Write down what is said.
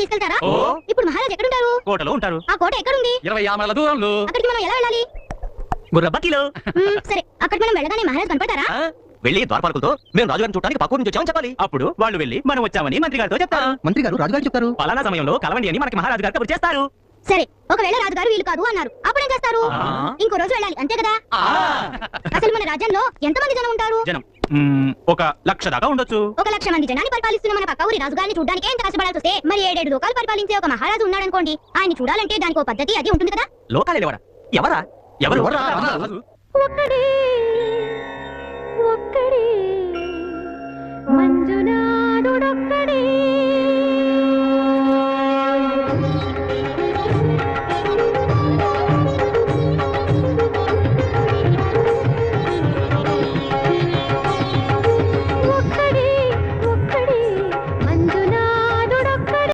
తీసుకెళ్తారా? ఇప్పుడు మహారాజ్ ఎక్కడుంటారు? కోటలో ఉంటారు. ఆ కోట ఎక్కడుంది? 20 ఆమల దూరంలో. అక్కడికి మనం ఎలా వెళ్ళాలి? గుర్రబట్టిలో. సరే, అక్కడికి మనం వెళ్ళగానే మహారాజ్ కనపడతారా? వెళ్ళి ద్వారపాలకులతో మేము రాజుగారిని చూడడానికి పక్కూరు నుంచి వచ్చామని చెప్పాలి. అప్పుడు వాళ్ళు వెళ్ళి మనం వచ్చామని మంత్రి గారితో చెప్తారు. మంత్రి గారు రాజుగారికి చెప్తారు. పలానా సమయంలో కలవండి అని మనకి మహారాజు గారు కబురు చేస్తారు. సరే, ఒకవేళ రాజుగారు వీలు కాదు అన్నారు, అప్పుడు ఏం చేస్తారు? ఇంకో రోజు వెళ్ళాలి, అంతే కదా? అసలు మన రాజ్యంలో ఎంతమంది జనం ఉంటారు? జనం 1,00,000 దాకా ఉండొచ్చు. 1,00,000 మంది జనాన్ని పరిపాలిస్తున్న మన పక్క ఊరి రాజుగారిని చూడడానికి ఎంత కష్టపడాల్సి వస్తే, మరి 7 లోకాలు పరిపాలించే ఒక మహారాజు ఉన్నాడనుకోండి, ఆయన చూడాలంటే దానికి ఒక పద్ధతి అది ఉంటుంది కదా. లోకాలు ఎవరా? ఎవరు? ఒక్కడే ఒక్కడే మంజునాథుడొక్కడే